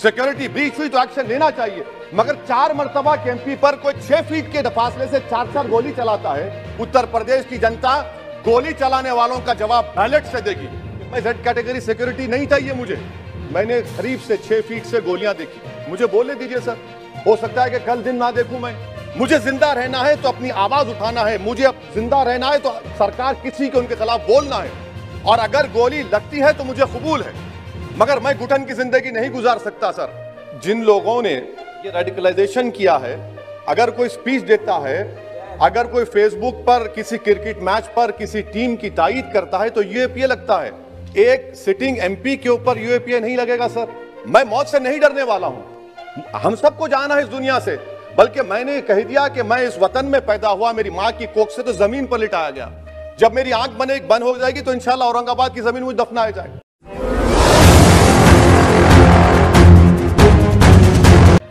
Security breach हुई तो action लेना चाहिए, मगर 4 मरतबा के एमपी पर कोई 6 फीट के फासले से 4-4 गोली चलाता है। उत्तर प्रदेश की जनता गोली चलाने वालों का जवाब बैलेट से देगी। मैं जेड कैटेगरी सिक्योरिटी नहीं चाहिए मुझे। मैंने करीब से 6 फीट से गोलियां देखी, मुझे बोलने दीजिए सर। हो सकता है कि कल दिन ना देखूं मैं। मुझे जिंदा रहना है तो अपनी आवाज उठाना है, मुझे अब जिंदा रहना है तो सरकार किसी के उनके खिलाफ बोलना है, और अगर गोली लगती है तो मुझे कबूल है, मगर मैं घुटन की जिंदगी नहीं गुजार सकता सर। जिन लोगों ने ये रेडिकलाइजेशन किया है, अगर कोई स्पीच देता है, अगर कोई फेसबुक पर किसी क्रिकेट मैच पर किसी टीम की तायीद करता है तो यूएपीए लगता है। एक सिटिंग एमपी के ऊपर यूएपीए नहीं लगेगा सर। मैं मौत से नहीं डरने वाला हूं, हम सबको जाना है इस दुनिया से, बल्कि मैंने कह दिया कि मैं इस वतन में पैदा हुआ, मेरी मां की कोख से तो जमीन पर लिटाया गया। जब मेरी आंख बंद हो जाएगी तो इंशाल्लाह औरंगाबाद की जमीन मुझे दफनाया जाएगा।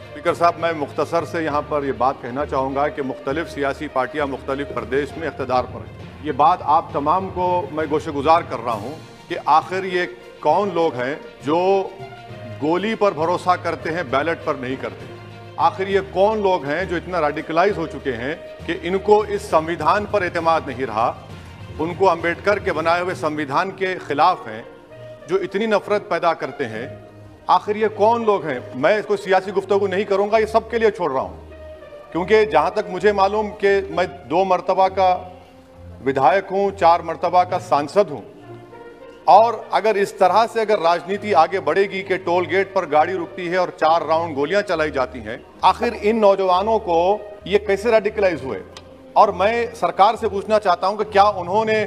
स्पीकर साहब, मैं मुख्तसर से यहाँ पर यह बात कहना चाहूँगा कि मुख्तलिफ सियासी पार्टियाँ मुख्तलिफ प्रदेश में इख्तिदार पर हैं। ये बात आप तमाम को मैं गोशेगुजार कर रहा हूँ कि आखिर ये कौन लोग हैं जो गोली पर भरोसा करते हैं, बैलेट पर नहीं करते। आखिर ये कौन लोग हैं जो इतना रेडिकलाइज हो चुके हैं कि इनको इस संविधान पर एतमाद नहीं रहा, उनको अंबेडकर के बनाए हुए संविधान के खिलाफ हैं, जो इतनी नफरत पैदा करते हैं। आखिर ये कौन लोग हैं? मैं इसको सियासी गुफ्तगू नहीं करूंगा, ये सबके लिए छोड़ रहा हूं, क्योंकि जहां तक मुझे मालूम कि मैं 2 मरतबा का विधायक हूं, 4 मरतबा का सांसद हूं, और अगर इस तरह से अगर राजनीति आगे बढ़ेगी कि टोल गेट पर गाड़ी रुकती है और 4 राउंड गोलियां चलाई जाती हैं, आखिर इन नौजवानों को ये कैसे रेडिकलाइज हुए? और मैं सरकार से पूछना चाहता हूं कि क्या उन्होंने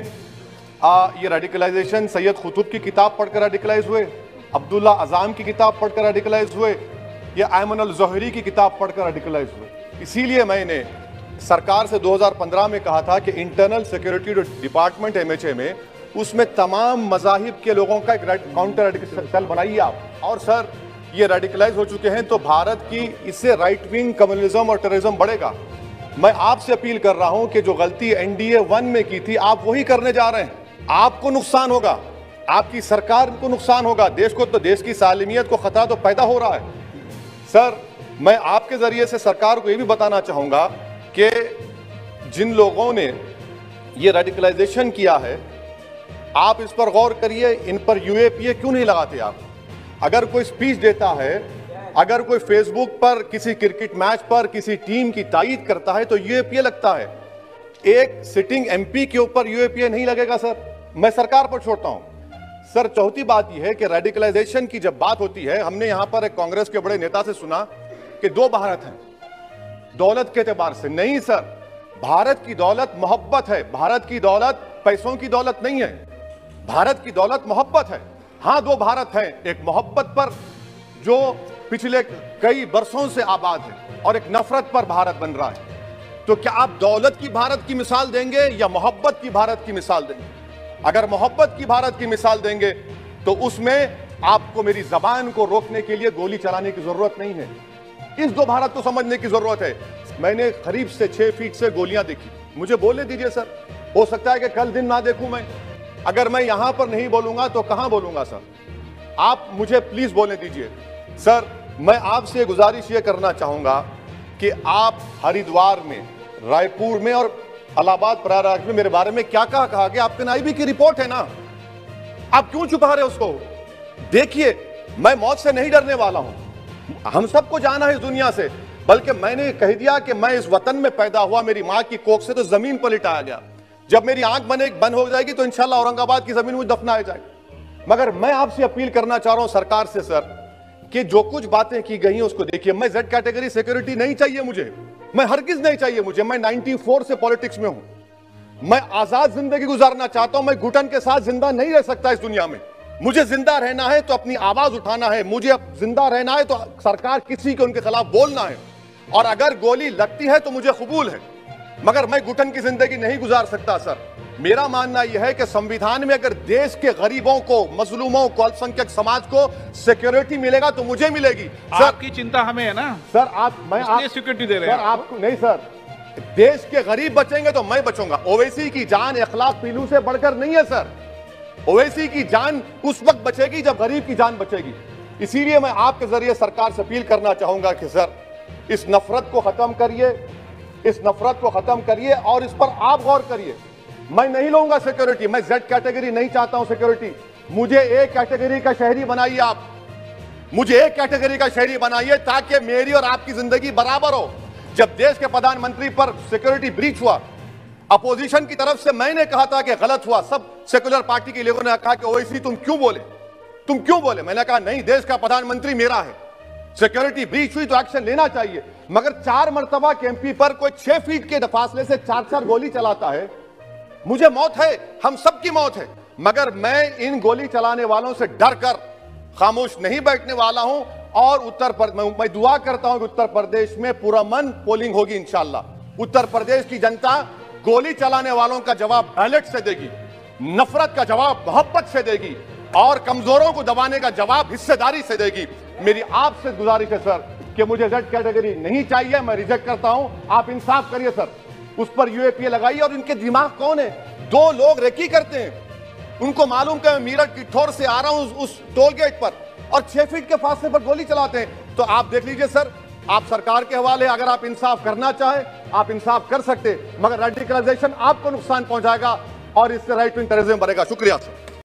ये रेडिकलाइजेशन सैयद कुतुब की किताब पढ़कर रेडिकलाइज हुए, अब्दुल्ला अज़ाम की किताब पढ़कर रेडिकलाइज हुए, या अयमन अल ज़ोहरी की किताब पढ़कर रेडिकलाइज हुए? इसीलिए मैंने सरकार से 2015 में कहा था कि इंटरनल सिक्योरिटी डिपार्टमेंट एमएचए में उसमें तमाम मज़ाहिब के लोगों का एक काउंटर रेडिकल सेल बनाइए आप। और सर, ये रेडिकलाइज हो चुके हैं तो भारत की इससे राइट विंग कम्युनिज्म और टेररिज्म बढ़ेगा। मैं आपसे अपील कर रहा हूं कि जो गलती एनडीए 1 में की थी आप वही करने जा रहे हैं। आपको नुकसान होगा, आपकी सरकार को नुकसान होगा, देश को तो, देश की सालिमियत को खतरा तो पैदा हो रहा है। सर, मैं आपके जरिए से सरकार को यह भी बताना चाहूंगा कि जिन लोगों ने ये रेडिकलाइजेशन किया है, आप इस पर गौर करिए, इन पर यूएपीए क्यों नहीं लगाते आप? अगर कोई स्पीच देता है, अगर कोई फेसबुक पर किसी क्रिकेट मैच पर किसी टीम की तायीद करता है तो यूएपीए लगता है। एक सिटिंग एमपी के ऊपर यूएपीए नहीं लगेगा सर। मैं सरकार पर छोड़ता हूं। सर, चौथी बात यह है कि रेडिकलाइजेशन की जब बात होती है, हमने यहां पर एक कांग्रेस के बड़े नेता से सुना कि 2 भारत हैं दौलत के एतबार से। नहीं सर, भारत की दौलत मोहब्बत है। भारत की दौलत पैसों की दौलत नहीं है, भारत की दौलत मोहब्बत है। हां, 2 भारत हैं, एक मोहब्बत पर जो पिछले कई बरसों से आबाद है, और एक नफरत पर भारत बन रहा है। तो क्या आप दौलत की भारत की मिसाल देंगे या मोहब्बत की भारत की मिसाल देंगे? अगर मोहब्बत की भारत की मिसाल देंगे तो उसमें आपको मेरी जबान को रोकने के लिए गोली चलाने की जरूरत नहीं है। इस 2 भारत को समझने की जरूरत है। मैंने करीब से 6 फीट से गोलियां देखी, मुझे बोलने दीजिए सर। हो सकता है कि कल दिन ना देखूं मैं। अगर मैं यहां पर नहीं बोलूंगा तो कहां बोलूंगा सर? आप मुझे प्लीज बोलने दीजिए। सर, मैं आपसे गुजारिश ये करना चाहूंगा कि आप हरिद्वार में, रायपुर में और इलाहाबाद प्रयागराज में मेरे बारे में क्या कहा कि आपके नाईबी की रिपोर्ट है ना, आप क्यों छुपा रहे उसको? देखिए, मैं मौत से नहीं डरने वाला हूं, हम सबको जाना है इस दुनिया से, बल्कि मैंने कह दिया कि मैं इस वतन में पैदा हुआ, मेरी मां की कोख से तो जमीन पर लिटाया गया। जब मेरी आंख बंद हो जाएगी तो इंशाल्लाह औरंगाबाद की जमीन मुझे दफनाया जाएगा। मगर मैं आपसे अपील करना चाह रहा हूं सरकार से सर, कि जो कुछ बातें की गई हैं उसको देखिए। मैं जेड कैटेगरी सिक्योरिटी नहीं चाहिए मुझे, मैं हरगिज नहीं चाहिए मुझे। मैं 94 से पॉलिटिक्स में हूं। मैं आजाद जिंदगी गुजारना चाहता हूं। मैं घुटन के साथ जिंदा नहीं रह सकता इस दुनिया में। मुझे जिंदा रहना है तो अपनी आवाज उठाना है, मुझे अब जिंदा रहना है तो सरकार किसी के उनके खिलाफ बोलना है, और अगर गोली लगती है तो मुझे कबूल है, मगर मैं घुटन की जिंदगी नहीं गुजार सकता सर। मेरा मानना यह है कि संविधान में अगर देश के गरीबों को, मजलूमों को, अल्पसंख्यक समाज को सिक्योरिटी मिलेगा तो मुझे मिलेगी। सर, आपकी चिंता हमें है ना सर। मैं सिक्योरिटी दे रहे हैं आपको नहीं सर। देश के गरीब बचेंगे तो मैं बचूंगा। ओवैसी की जान इखलाक पीलू से बढ़कर नहीं है सर। ओवैसी की जान उस वक्त बचेगी जब गरीब की जान बचेगी। इसीलिए मैं आपके जरिए सरकार से अपील करना चाहूंगा कि सर इस नफरत को खत्म करिए, इस नफरत को खत्म करिए और इस पर आप गौर करिए। मैं नहीं लूंगा सिक्योरिटी, मैं जेड कैटेगरी नहीं चाहता हूं सिक्योरिटी। मुझे ए कैटेगरी का शहरी बनाइए आप, मुझे एक कैटेगरी का शहरी बनाइए ताकि मेरी और आपकी जिंदगी बराबर हो। जब देश के प्रधानमंत्री पर सिक्योरिटी ब्रीच हुआ, अपोजिशन की तरफ से मैंने कहा था कि गलत हुआ, सब सेकुलर पार्टी के लोगों ने कहा कि ओवैसी तुम क्यों बोले। मैंने कहा नहीं, देश का प्रधानमंत्री मेरा है, सिक्योरिटी ब्रीच हुई तो एक्शन लेना चाहिए। मगर 4 मरतबा के एमपी पर कोई 6 फीट के फासले से 4-4 गोली चलाता है। मुझे मौत है, हम सबकी मौत है, मगर मैं इन गोली चलाने वालों से डर कर खामोश नहीं बैठने वाला हूं। और मैं दुआ करता हूं कि उत्तर प्रदेश में पुरअमन पोलिंग होगी इंशाअल्लाह। उत्तर प्रदेश की जनता गोली चलाने वालों का जवाब बैलेट से देगी, नफरत का जवाब मोहब्बत से देगी और कमजोरों को दबाने का जवाब हिस्सेदारी से देगी। मेरी आपसे गुजारिश है सर कि मुझे जेड कैटेगरी नहीं चाहिए, मैं रिजेक्ट करता हूं। आप इंसाफ करिए सर, उस पर यूएपीए लगाइए। और इनके दिमाग कौन है? 2 लोग रेकी करते हैं, उनको मालूम कि मैं मीरठ किठौर से आ रहा हूं उस टोल गेट पर, और 6 फीट के फासले पर गोली चलाते हैं। तो आप देख लीजिए सर, आप सरकार के हवाले, अगर आप इंसाफ करना चाहें आप इंसाफ कर सकते, मगर रेडिकलाइजेशन आपको नुकसान पहुंचाएगा और इससे राइट विंग टेररिज्म बढ़ेगा। शुक्रिया सर।